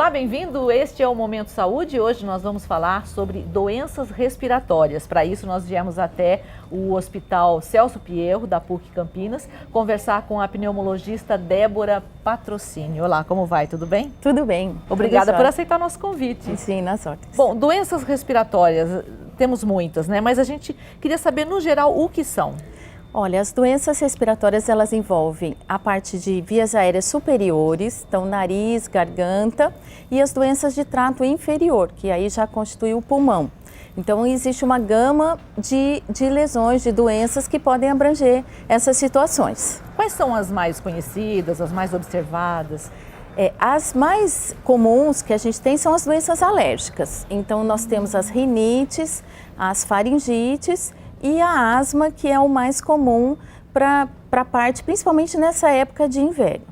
Olá, bem-vindo. Este é o Momento Saúde. Hoje nós vamos falar sobre doenças respiratórias. Para isso, nós viemos até o Hospital Celso Pierro, da PUC Campinas, conversar com a pneumologista Débora Patrocínio. Olá, como vai? Tudo bem? Tudo bem. Obrigada por aceitar nosso convite. Sim, na sorte. Bom, doenças respiratórias, temos muitas, né? Mas a gente queria saber, no geral, o que são. Olha, as doenças respiratórias, elas envolvem a parte de vias aéreas superiores, então nariz, garganta, e as doenças de trato inferior, que aí já constitui o pulmão. Então, existe uma gama de lesões, de doenças que podem abranger essas situações. Quais são as mais conhecidas, as mais observadas? As mais comuns que a gente tem são as doenças alérgicas. Então, nós temos as rinites, as faringites e a asma, que é o mais comum para a parte, principalmente nessa época de inverno.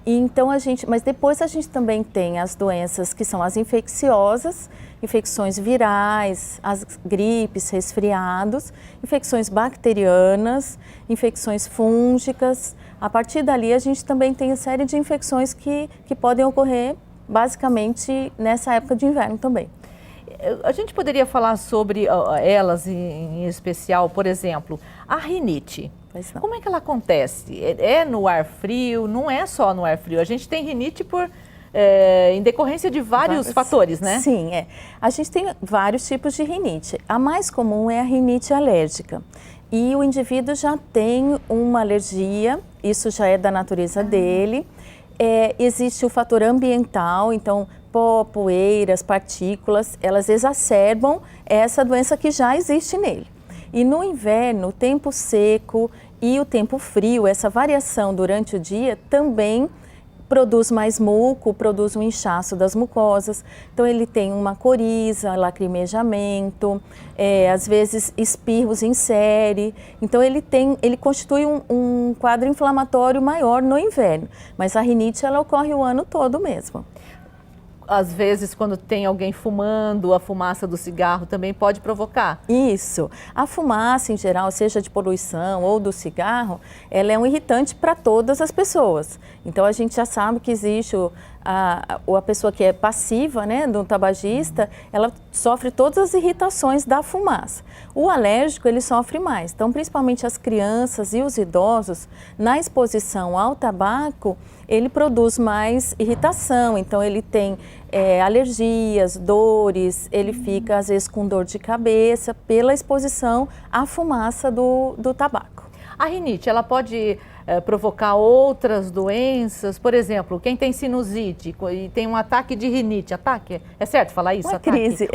Então mas depois a gente também tem as doenças que são as infecciosas, infecções virais, as gripes, resfriados, infecções bacterianas, infecções fúngicas. A partir dali a gente também tem a série de infecções que podem ocorrer basicamente nessa época de inverno também. A gente poderia falar sobre elas em especial, por exemplo, a rinite. Como é que ela acontece? É no ar frio? Não é só no ar frio. A gente tem rinite em decorrência de vários fatores, né? Sim, a gente tem vários tipos de rinite. A mais comum é a rinite alérgica. E o indivíduo já tem uma alergia, isso já é da natureza dele. Existe o fator ambiental, então pó, poeiras, partículas, elas exacerbam essa doença que já existe nele. E no inverno, o tempo seco e o tempo frio, essa variação durante o dia também produz mais muco, produz um inchaço das mucosas. Então ele tem uma coriza, lacrimejamento, às vezes espirros em série. Então ele constitui um quadro inflamatório maior no inverno, mas a rinite ela ocorre o ano todo mesmo. Às vezes, quando tem alguém fumando, a fumaça do cigarro também pode provocar. Isso. A fumaça, em geral, seja de poluição ou do cigarro, ela é um irritante para todas as pessoas. Então, a gente já sabe que existe a pessoa que é passiva, né, do tabagista, ela sofre todas as irritações da fumaça. O alérgico, ele sofre mais. Então, principalmente as crianças e os idosos, na exposição ao tabaco, ele produz mais irritação. Então, ele tem alergias, dores, ele fica, às vezes, com dor de cabeça pela exposição à fumaça do tabaco. A rinite, ela pode provocar outras doenças? Por exemplo, quem tem sinusite e tem um ataque de rinite, é certo falar isso? Uma crise.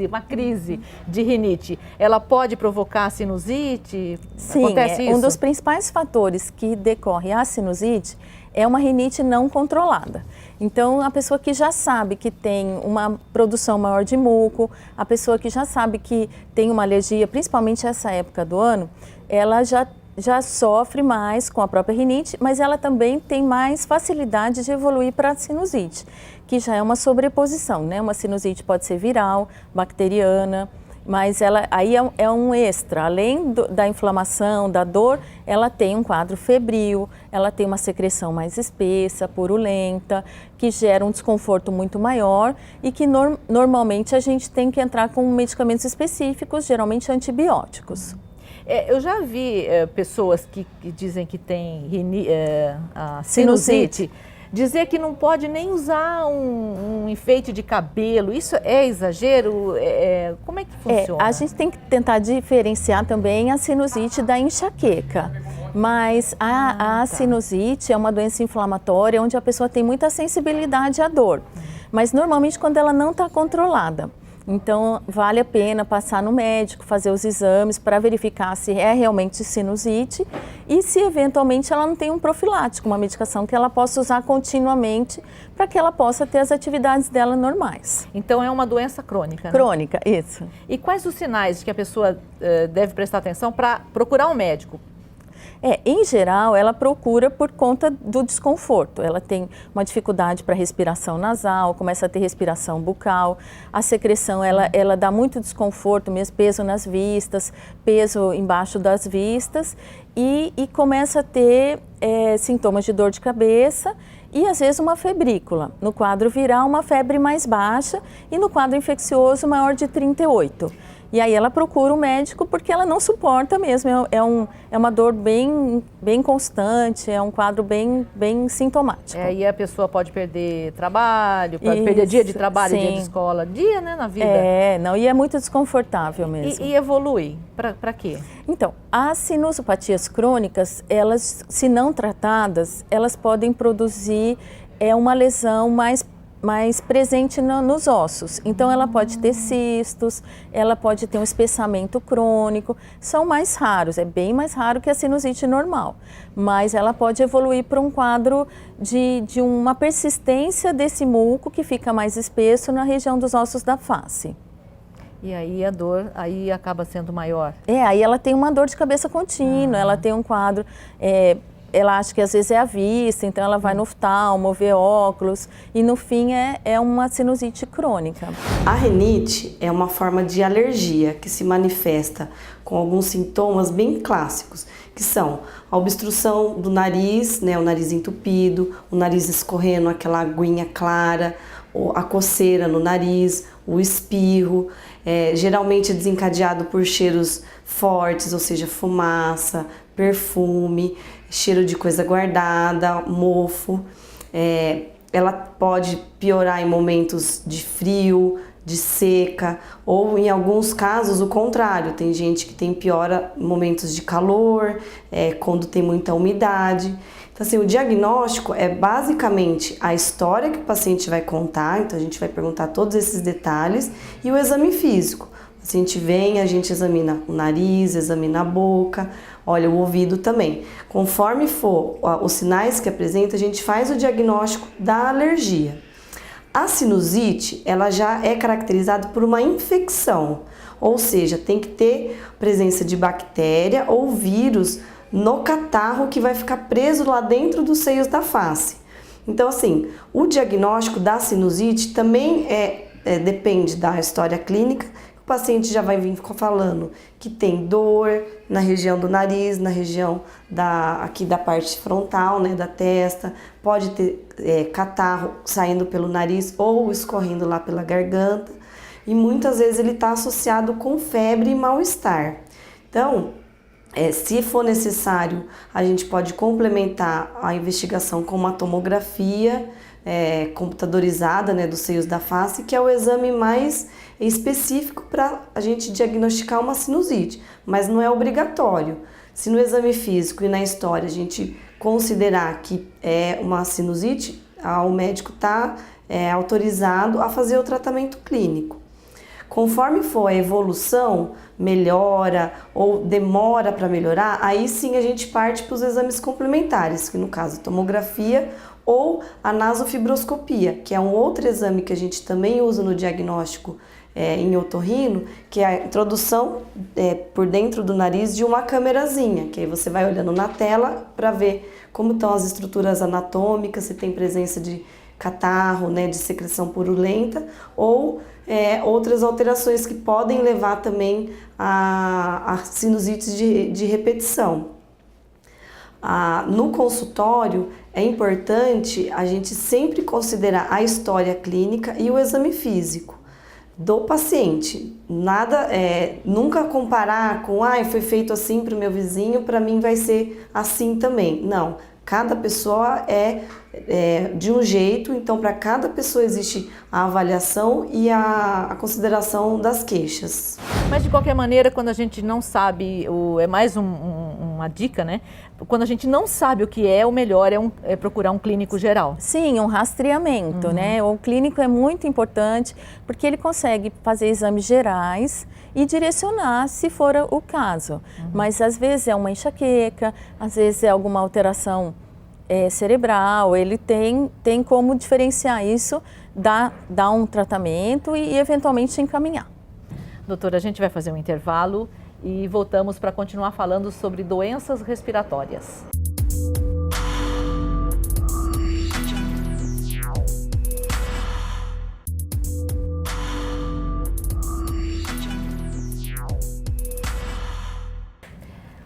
Uma crise de rinite. Ela pode provocar sinusite? Sim, acontece isso? Um dos principais fatores que decorre a sinusite é uma rinite não controlada. Então, a pessoa que já sabe que tem uma produção maior de muco, a pessoa que já sabe que tem uma alergia, principalmente essa época do ano, ela já sofre mais com a própria rinite, mas ela também tem mais facilidade de evoluir para a sinusite, que já é uma sobreposição, né? Uma sinusite pode ser viral, bacteriana, mas aí é um extra. Além da inflamação, da dor, ela tem um quadro febril, ela tem uma secreção mais espessa, purulenta, que gera um desconforto muito maior e que normalmente a gente tem que entrar com medicamentos específicos, geralmente antibióticos. Eu já vi pessoas que dizem que têm a sinusite, dizer que não pode nem usar um enfeite de cabelo. Isso é exagero? Como é que funciona? A gente tem que tentar diferenciar também a sinusite da enxaqueca. Mas a sinusite é uma doença inflamatória onde a pessoa tem muita sensibilidade à dor. Mas normalmente quando ela não está controlada. Então, vale a pena passar no médico, fazer os exames para verificar se é realmente sinusite e se eventualmente ela não tem um profilático, uma medicação que ela possa usar continuamente para que ela possa ter as atividades dela normais. Então, é uma doença crônica, né? Crônica, isso. E quais os sinais de que a pessoa deve prestar atenção para procurar um médico? Em geral, ela procura por conta do desconforto. Ela tem uma dificuldade para respiração nasal, começa a ter respiração bucal. A secreção, ela dá muito desconforto, mesmo peso nas vistas, peso embaixo das vistas e começa a ter sintomas de dor de cabeça e às vezes uma febrícula, no quadro viral uma febre mais baixa e no quadro infeccioso maior de 38. E aí ela procura o médico porque ela não suporta mesmo, é uma dor bem constante, é um quadro bem sintomático. E a pessoa pode perder trabalho, pode perder dia de trabalho, dia de escola, dia, né, na vida. E é muito desconfortável mesmo. E evolui, para quê? Então, as sinusopatias crônicas, elas, se não tratadas, elas podem produzir uma lesão mais presente nos ossos. Então, ela pode ter cistos, ela pode ter um espessamento crônico, são mais raros, é bem mais raro que a sinusite normal, mas ela pode evoluir para um quadro de uma persistência desse muco que fica mais espesso na região dos ossos da face. E aí a dor aí acaba sendo maior? Aí ela tem uma dor de cabeça contínua, ela tem um quadro... ela acha que às vezes é a vista, então ela vai no oftalmo, vê óculos e no fim é uma sinusite crônica. A rinite é uma forma de alergia que se manifesta com alguns sintomas bem clássicos, que são a obstrução do nariz, né, o nariz entupido, o nariz escorrendo, aquela aguinha clara, a coceira no nariz, o espirro, geralmente desencadeado por cheiros fortes, ou seja, fumaça, perfume, cheiro de coisa guardada, mofo. Ela pode piorar em momentos de frio, de seca, ou em alguns casos o contrário, tem gente que piora em momentos de calor, quando tem muita umidade. Então assim, o diagnóstico é basicamente a história que o paciente vai contar, então a gente vai perguntar todos esses detalhes, e o exame físico. O paciente vem, a gente examina o nariz, examina a boca, olha o ouvido também. Conforme for os sinais que apresenta, a gente faz o diagnóstico da alergia. A sinusite, ela já é caracterizada por uma infecção, ou seja, tem que ter presença de bactéria ou vírus no catarro que vai ficar preso lá dentro dos seios da face. Então, assim, o diagnóstico da sinusite também depende da história clínica. O paciente já vai vir falando que tem dor na região do nariz, na região aqui da parte frontal, né, da testa, pode ter catarro saindo pelo nariz ou escorrendo lá pela garganta, e muitas vezes ele está associado com febre e mal-estar. Então, se for necessário, a gente pode complementar a investigação com uma tomografia computadorizada, né, dos seios da face, que é o exame mais específico para a gente diagnosticar uma sinusite, mas não é obrigatório. Se no exame físico e na história a gente considerar que é uma sinusite, o médico está autorizado a fazer o tratamento clínico. Conforme for a evolução, melhora ou demora para melhorar, aí sim a gente parte para os exames complementares, que no caso tomografia ou a nasofibroscopia, que é um outro exame que a gente também usa no diagnóstico em otorrino, que é a introdução por dentro do nariz de uma câmerazinha, que aí você vai olhando na tela para ver como estão as estruturas anatômicas, se tem presença de catarro, né, de secreção purulenta, ou outras alterações que podem levar também a sinusites de repetição. No consultório, é importante a gente sempre considerar a história clínica e o exame físico do paciente. Nunca comparar com, foi feito assim para o meu vizinho, para mim vai ser assim também. Não, cada pessoa é de um jeito, então para cada pessoa existe a avaliação e a consideração das queixas. Mas de qualquer maneira, quando a gente não sabe, é mais uma dica, né? Quando a gente não sabe o que o melhor é procurar um clínico geral. Sim, um rastreamento, né? O clínico é muito importante porque ele consegue fazer exames gerais e direcionar se for o caso. Mas às vezes é uma enxaqueca, às vezes é alguma alteração cerebral, ele tem como diferenciar isso, dar um tratamento e eventualmente encaminhar. Doutora, a gente vai fazer um intervalo e voltamos para continuar falando sobre doenças respiratórias.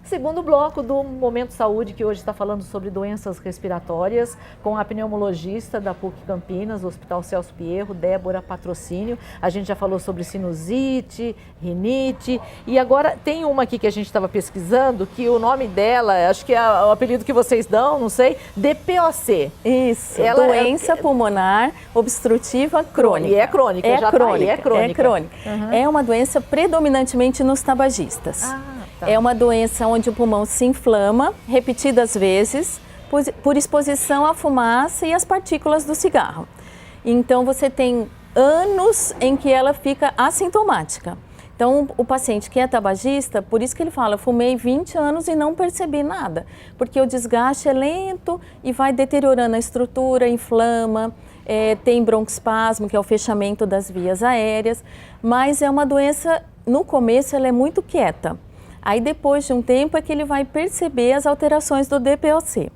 Segundo bloco do Momento Saúde, que hoje está falando sobre doenças respiratórias, com a pneumologista da PUC Campinas, Hospital Celso Pierro, Débora Patrocínio. A gente já falou sobre sinusite, rinite, e agora tem uma aqui que a gente estava pesquisando, que o nome dela, acho que é o apelido que vocês dão, não sei, DPOC. Isso, doença pulmonar obstrutiva crônica. E é crônica, é já crônica, tá aí, é crônica. É crônica. Uhum. É uma doença predominantemente nos tabagistas. Tá. É uma doença onde o pulmão se inflama repetidas vezes por exposição à fumaça e às partículas do cigarro. Então você tem anos em que ela fica assintomática. Então o paciente que é tabagista, por isso que ele fala, fumei 20 anos e não percebi nada, porque o desgaste é lento e vai deteriorando a estrutura, inflama, tem broncoespasmo, que é o fechamento das vias aéreas, mas é uma doença, no começo ela é muito quieta. Aí depois de um tempo é que ele vai perceber as alterações do DPOC.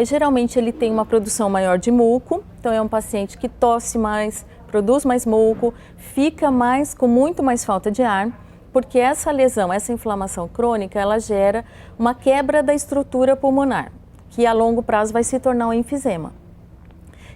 Geralmente ele tem uma produção maior de muco, então é um paciente que tosse mais, produz mais muco, fica com muito mais falta de ar, porque essa lesão, essa inflamação crônica, ela gera uma quebra da estrutura pulmonar, que a longo prazo vai se tornar um enfisema.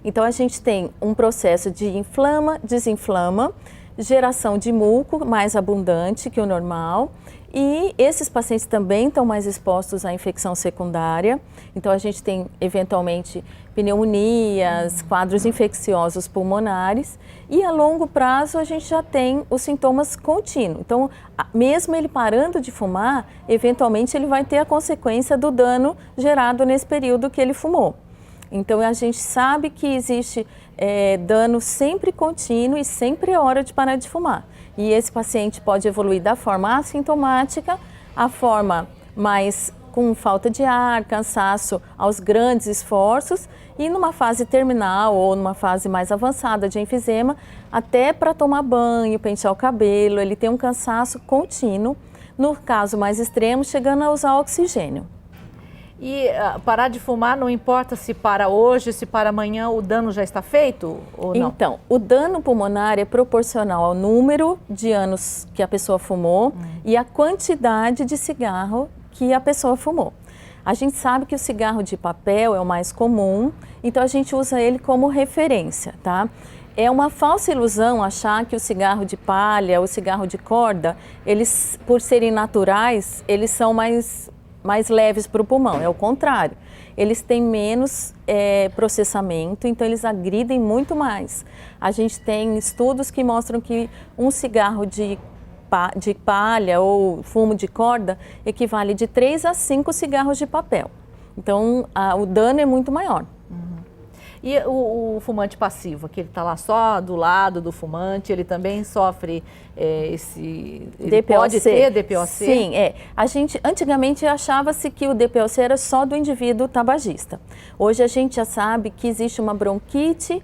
Então a gente tem um processo de inflama, desinflama, geração de muco mais abundante que o normal, e esses pacientes também estão mais expostos à infecção secundária. Então a gente tem eventualmente pneumonias, quadros infecciosos pulmonares, e a longo prazo a gente já tem os sintomas contínuos. Então, mesmo ele parando de fumar, eventualmente ele vai ter a consequência do dano gerado nesse período que ele fumou. Então a gente sabe que existe dano sempre contínuo e sempre é hora de parar de fumar. E esse paciente pode evoluir da forma assintomática à forma mais com falta de ar, cansaço aos grandes esforços, e numa fase terminal ou numa fase mais avançada de enfisema, até para tomar banho, pentear o cabelo, ele tem um cansaço contínuo, no caso mais extremo, chegando a usar oxigênio. E parar de fumar, não importa se para hoje, se para amanhã, o dano já está feito ou não? Então, o dano pulmonar é proporcional ao número de anos que a pessoa fumou e à quantidade de cigarro que a pessoa fumou. A gente sabe que o cigarro de papel é o mais comum, então a gente usa ele como referência, tá? É uma falsa ilusão achar que o cigarro de palha, o cigarro de corda, eles, por serem naturais, eles são mais leves para o pulmão, é o contrário. Eles têm menos processamento, então eles agridem muito mais. A gente tem estudos que mostram que um cigarro de palha ou fumo de corda equivale de 3 a 5 cigarros de papel. Então o dano é muito maior. E o fumante passivo, que ele está lá só do lado do fumante, ele também sofre esse... Ele DPOC. pode ter DPOC? Sim, antigamente achava-se que o DPOC era só do indivíduo tabagista. Hoje a gente já sabe que existe uma bronquite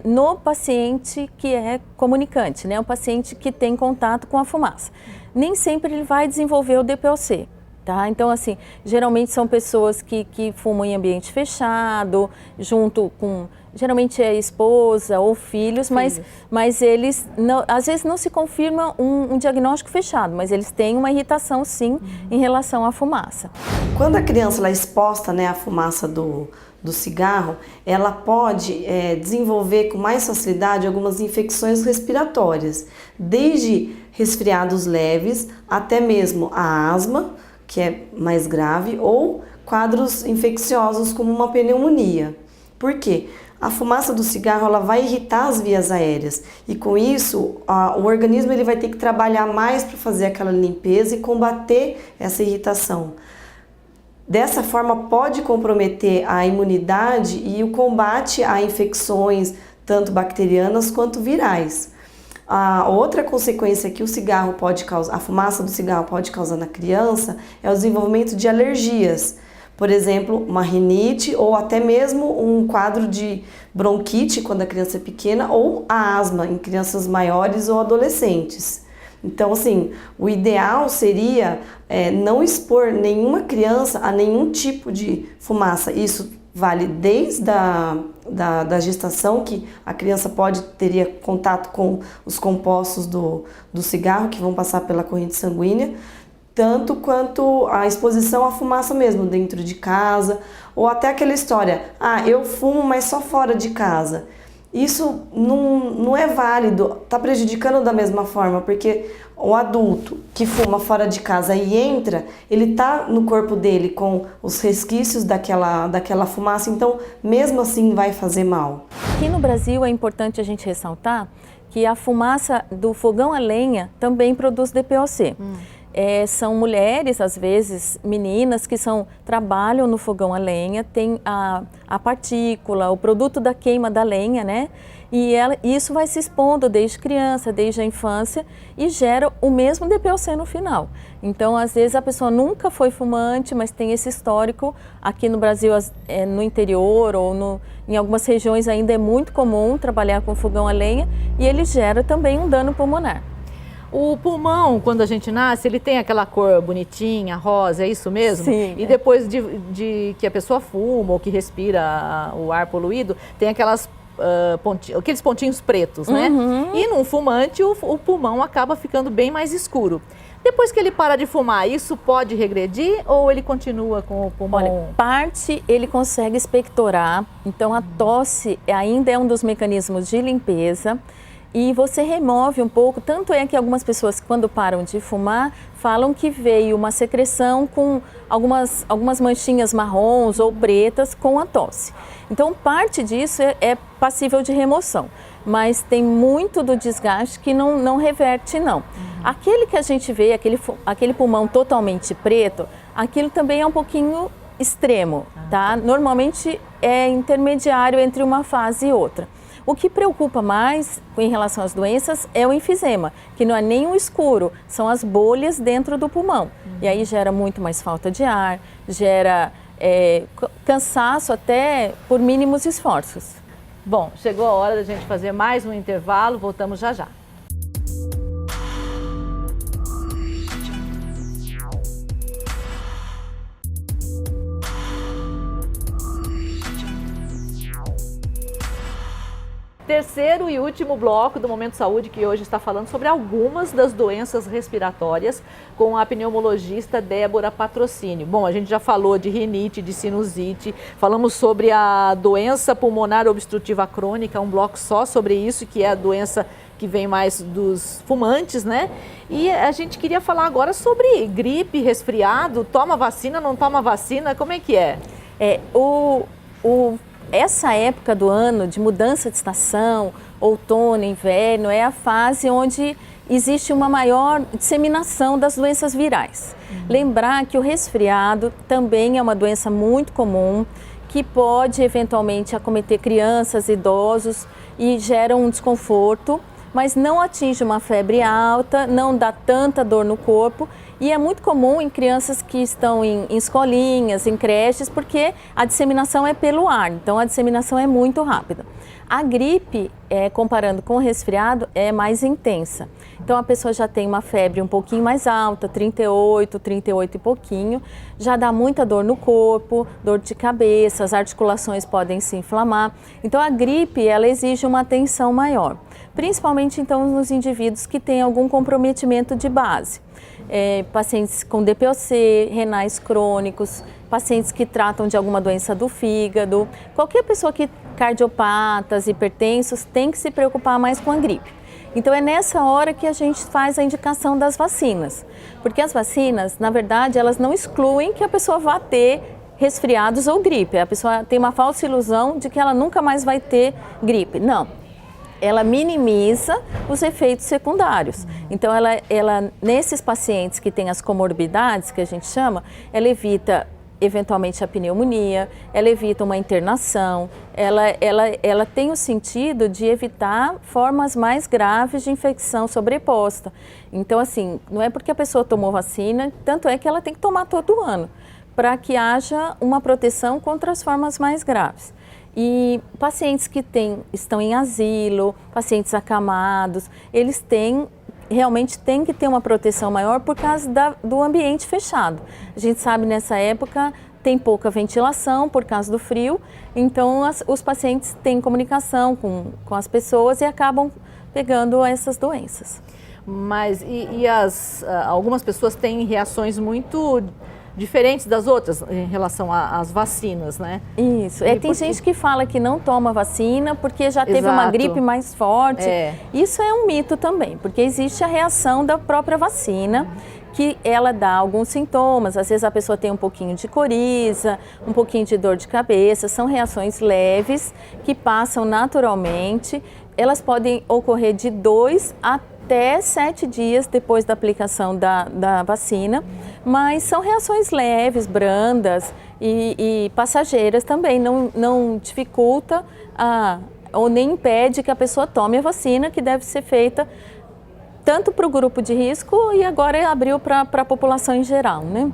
no paciente que é comunicante, né? O paciente que tem contato com a fumaça. Nem sempre ele vai desenvolver o DPOC. Tá? Então, assim, geralmente são pessoas que fumam em ambiente fechado, junto com, geralmente é esposa ou filhos. Mas eles, não, às vezes não se confirma um diagnóstico fechado, mas eles têm uma irritação, sim, em relação à fumaça. Quando a criança ela é exposta, né, à fumaça do cigarro, ela pode desenvolver com mais facilidade algumas infecções respiratórias, desde resfriados leves até mesmo a asma, que é mais grave, ou quadros infecciosos como uma pneumonia. Por quê? A fumaça do cigarro ela vai irritar as vias aéreas e com isso o organismo ele vai ter que trabalhar mais para fazer aquela limpeza e combater essa irritação. Dessa forma pode comprometer a imunidade e o combate a infecções tanto bacterianas quanto virais. A outra consequência que o cigarro pode causar, a fumaça do cigarro pode causar na criança é o desenvolvimento de alergias. Por exemplo, uma rinite ou até mesmo um quadro de bronquite quando a criança é pequena ou a asma em crianças maiores ou adolescentes. Então, assim, o ideal seria não expor nenhuma criança a nenhum tipo de fumaça. Isso vale desde da gestação, que a criança teria contato com os compostos do cigarro que vão passar pela corrente sanguínea, tanto quanto a exposição à fumaça mesmo, dentro de casa, ou até aquela história, eu fumo, mas só fora de casa. Isso não é válido, está prejudicando da mesma forma, porque o adulto que fuma fora de casa e entra, ele está no corpo dele com os resquícios daquela fumaça, então mesmo assim vai fazer mal. Aqui no Brasil é importante a gente ressaltar que a fumaça do fogão a lenha também produz DPOC. São mulheres, às vezes meninas, que trabalham no fogão a lenha, tem a partícula, o produto da queima da lenha, né? E isso vai se expondo desde criança, desde a infância, e gera o mesmo DPOC no final. Então, às vezes, a pessoa nunca foi fumante, mas tem esse histórico. Aqui no Brasil, no interior ou em algumas regiões ainda é muito comum trabalhar com fogão a lenha, e ele gera também um dano pulmonar. O pulmão, quando a gente nasce, ele tem aquela cor bonitinha, rosa, é isso mesmo? Sim. E depois de que a pessoa fuma ou que respira o ar poluído, tem aqueles pontinhos pretos, né? E num fumante, o pulmão acaba ficando bem mais escuro. Depois que ele para de fumar, isso pode regredir ou ele continua com o pulmão? Olha, parte ele consegue expectorar, então a tosse ainda é um dos mecanismos de limpeza. E você remove um pouco, tanto é que algumas pessoas, quando param de fumar, falam que veio uma secreção com algumas manchinhas marrons ou pretas com a tosse. Então, parte disso é passível de remoção, mas tem muito do desgaste que não reverte, não. Aquele que a gente vê, aquele pulmão totalmente preto, aquilo também é um pouquinho extremo, tá? Normalmente é intermediário entre uma fase e outra. O que preocupa mais em relação às doenças é o enfisema, que não é nem o escuro, são as bolhas dentro do pulmão. E aí gera muito mais falta de ar, gera cansaço até por mínimos esforços. Bom, chegou a hora da gente fazer mais um intervalo, voltamos já já. Terceiro e último bloco do Momento Saúde, que hoje está falando sobre algumas das doenças respiratórias com a pneumologista Débora Patrocínio. Bom, a gente já falou de rinite, de sinusite, falamos sobre a doença pulmonar obstrutiva crônica, um bloco só sobre isso, que é a doença que vem mais dos fumantes, né? E a gente queria falar agora sobre gripe, resfriado, toma vacina, não toma vacina, como é que é? Essa época do ano de mudança de estação, outono, inverno, é a fase onde existe uma maior disseminação das doenças virais. Lembrar que o resfriado também é uma doença muito comum, que pode eventualmente acometer crianças, idosos e gera um desconforto, mas não atinge uma febre alta, não dá tanta dor no corpo. E é muito comum em crianças que estão em escolinhas, em creches, porque a disseminação é pelo ar, então a disseminação é muito rápida. A gripe, comparando com o resfriado, é mais intensa. Então a pessoa já tem uma febre um pouquinho mais alta, 38 e pouquinho, já dá muita dor no corpo, dor de cabeça, as articulações podem se inflamar. Então a gripe, ela exige uma atenção maior, principalmente então nos indivíduos que têm algum comprometimento de base. Pacientes com DPOC, renais crônicos, pacientes que tratam de alguma doença do fígado, qualquer pessoa que cardiopatas, hipertensos, tem que se preocupar mais com a gripe. Então é nessa hora que a gente faz a indicação das vacinas, porque as vacinas, na verdade, elas não excluem que a pessoa vá ter resfriados ou gripe. A pessoa tem uma falsa ilusão de que ela nunca mais vai ter gripe. Não. Ela minimiza os efeitos secundários. Então, ela nesses pacientes que têm as comorbidades, que a gente chama, ela evita eventualmente a pneumonia, ela evita uma internação, ela tem o sentido de evitar formas mais graves de infecção sobreposta. Então, assim, não é porque a pessoa tomou vacina, tanto é que ela tem que tomar todo ano, para que haja uma proteção contra as formas mais graves. E pacientes que estão em asilo, pacientes acamados, eles realmente têm que ter uma proteção maior por causa do ambiente fechado. A gente sabe nessa época tem pouca ventilação por causa do frio, então os pacientes têm comunicação com as pessoas e acabam pegando essas doenças. Mas algumas pessoas têm reações muito diferentes das outras em relação às vacinas, né? Isso. Tem gente que fala que não toma vacina porque já teve uma gripe mais forte. Isso é um mito também, porque existe a reação da própria vacina, que ela dá alguns sintomas. Às vezes a pessoa tem um pouquinho de coriza, um pouquinho de dor de cabeça. São reações leves que passam naturalmente. Elas podem ocorrer de 2 até 7 dias depois da aplicação da vacina, mas são reações leves, brandas e passageiras também, não dificulta ou nem impede que a pessoa tome a vacina, que deve ser feita tanto para o grupo de risco e agora abriu para a população em geral, né?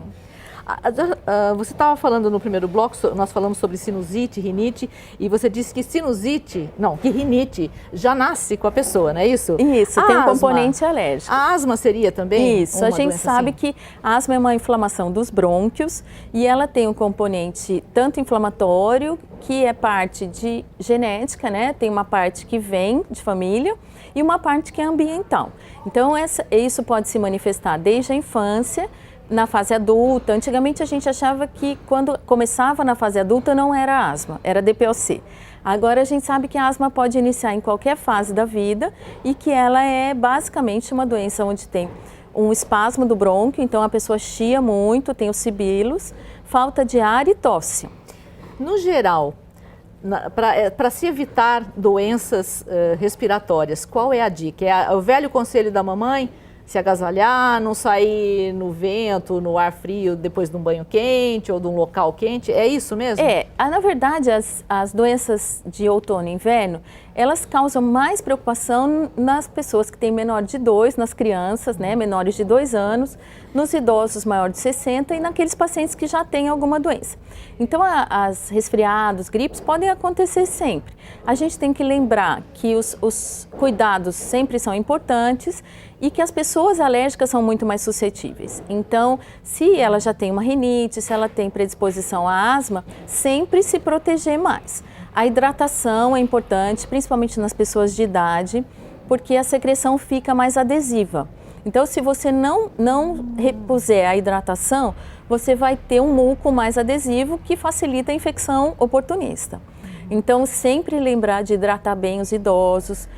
Você estava falando no primeiro bloco, nós falamos sobre sinusite, rinite, e você disse que que rinite já nasce com a pessoa, não é isso? Isso, tem um componente alérgico. A asma seria também? Isso, a gente sabe que a asma é uma inflamação dos brônquios e ela tem um componente tanto inflamatório, que é parte de genética, né? Tem uma parte que vem de família e uma parte que é ambiental. Então, isso pode se manifestar desde a infância, na fase adulta. Antigamente a gente achava que quando começava na fase adulta não era asma, era DPOC. Agora a gente sabe que a asma pode iniciar em qualquer fase da vida e que ela é basicamente uma doença onde tem um espasmo do brônquio, então a pessoa chia muito, tem os sibilos, falta de ar e tosse. No geral, para se evitar doenças respiratórias, qual é a dica? É o velho conselho da mamãe? Se agasalhar, não sair no vento, no ar frio, depois de um banho quente ou de um local quente, é isso mesmo? Na verdade, as doenças de outono e inverno, elas causam mais preocupação nas pessoas que têm menor de 2, nas crianças, né, menores de 2 anos, nos idosos maiores de 60 e naqueles pacientes que já têm alguma doença. Então, as resfriados, gripes podem acontecer sempre. A gente tem que lembrar que os cuidados sempre são importantes e que as pessoas alérgicas são muito mais suscetíveis. Então, se ela já tem uma rinite, se ela tem predisposição à asma, sempre se proteger mais. A hidratação é importante, principalmente nas pessoas de idade, porque a secreção fica mais adesiva. Então, se você não repuser a hidratação, você vai ter um muco mais adesivo que facilita a infecção oportunista. Então, sempre lembrar de hidratar bem os idosos,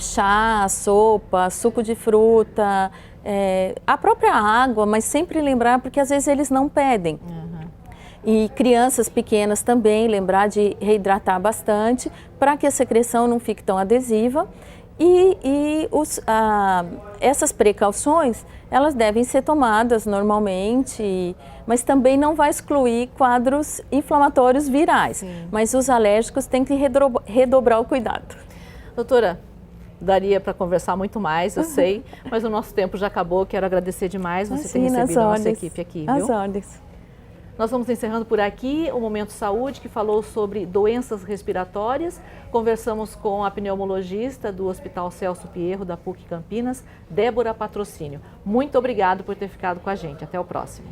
chá, sopa, suco de fruta, a própria água, mas sempre lembrar, porque às vezes eles não pedem. E crianças pequenas também, lembrar de reidratar bastante, para que a secreção não fique tão adesiva. Essas precauções, elas devem ser tomadas normalmente, mas também não vai excluir quadros inflamatórios virais. Sim. Mas os alérgicos têm que redobrar o cuidado. Doutora, daria para conversar muito mais, eu sei, mas o nosso tempo já acabou. Quero agradecer demais você ter recebido a nossa equipe aqui, viu? As ordens. Nós vamos encerrando por aqui o Momento Saúde, que falou sobre doenças respiratórias. Conversamos com a pneumologista do Hospital Celso Pierro, da PUC Campinas, Débora Patrocínio. Muito obrigado por ter ficado com a gente. Até o próximo.